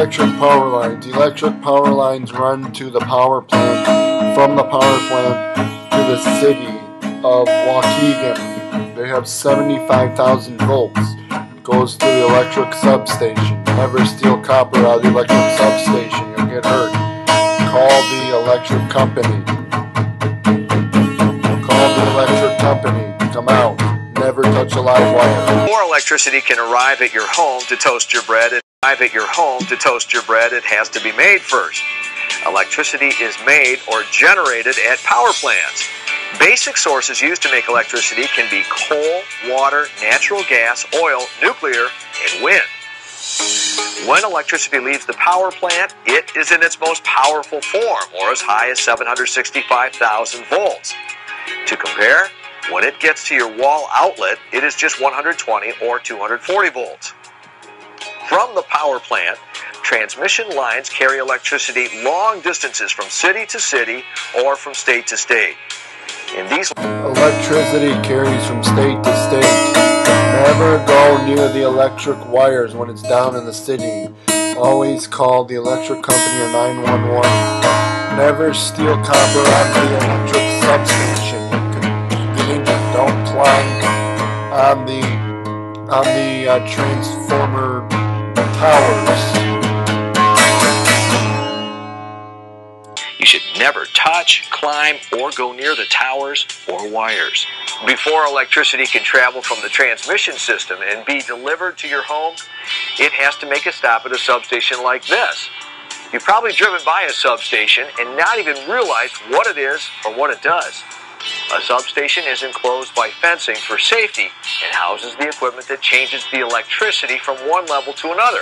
Electric power lines. Electric power lines run to the power plant, from the power plant to the city of Waukegan. They have 75,000 volts. Goes to the electric substation. Never steal copper out of the electric substation. You'll get hurt. Call the electric company. Call the electric company. Come out. Never touch a live wire. Before electricity can arrive at your home to toast your bread, it has to be made first. Electricity is made or generated at power plants. Basic sources used to make electricity can be coal, water, natural gas, oil, nuclear, and wind. When electricity leaves the power plant, it is in its most powerful form, or as high as 765,000 volts. To compare, when it gets to your wall outlet, it is just 120 or 240 volts. From the power plant, transmission lines carry electricity long distances from city to city or from state to state. In these electricity carries from state to state. Never go near the electric wires when it's down in the city. Always call the electric company or 911. Never steal copper out of the electric substation. Don't climb on the transformer towers. You should never touch, climb, or go near the towers or wires. Before electricity can travel from the transmission system and be delivered to your home, it has to make a stop at a substation like this. You've probably driven by a substation and not even realized what it is or what it does. A substation is enclosed by fencing for safety and houses the equipment that changes the electricity from one level to another.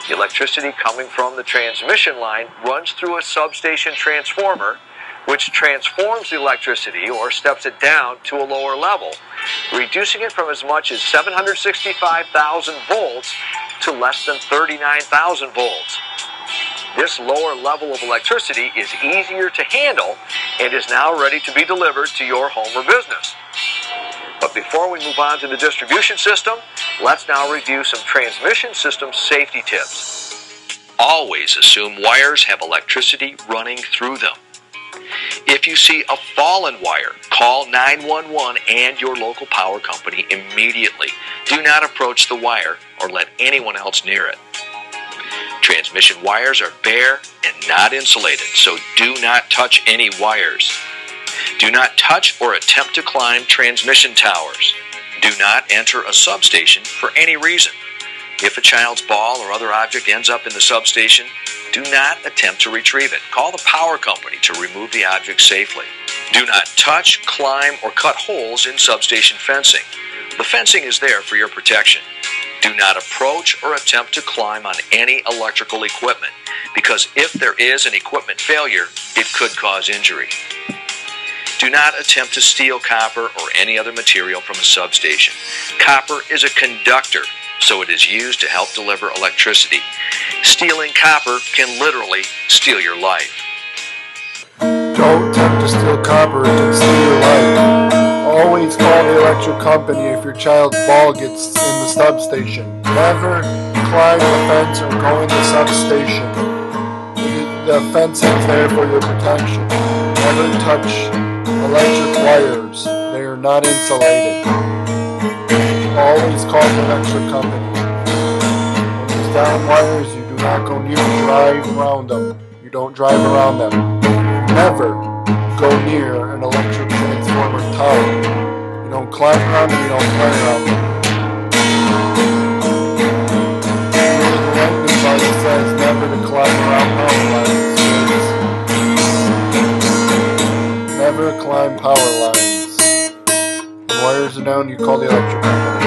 The electricity coming from the transmission line runs through a substation transformer, which transforms the electricity or steps it down to a lower level, reducing it from as much as 765,000 volts to less than 39,000 volts. This lower level of electricity is easier to handle and is now ready to be delivered to your home or business. But before we move on to the distribution system, let's now review some transmission system safety tips. Always assume wires have electricity running through them. If you see a fallen wire, call 911 and your local power company immediately. Do not approach the wire or let anyone else near it. Transmission wires are bare and not insulated, so do not touch any wires. Do not touch or attempt to climb transmission towers. Do not enter a substation for any reason. If a child's ball or other object ends up in the substation, do not attempt to retrieve it. Call the power company to remove the object safely. Do not touch, climb, or cut holes in substation fencing. The fencing is there for your protection. Do not approach or attempt to climb on any electrical equipment, because if there is an equipment failure, it could cause injury. Do not attempt to steal copper or any other material from a substation. Copper is a conductor, so it is used to help deliver electricity. Stealing copper can literally steal your life. Don't attempt to steal copper, it can steal your life. Always call the electric company if your child's ball gets in the substation. Never climb the fence or go in the substation. The fence is there for your protection. Never touch electric wires. They are not insulated. Always call the electric company. When there's down wires, you do not go near and drive around them. You don't drive around them. Never go near an electric transformer tower. You don't climb around them, you don't play around them. The lightning bug says never to climb around power lines. Never climb power lines. When wires are down, you call the electric company.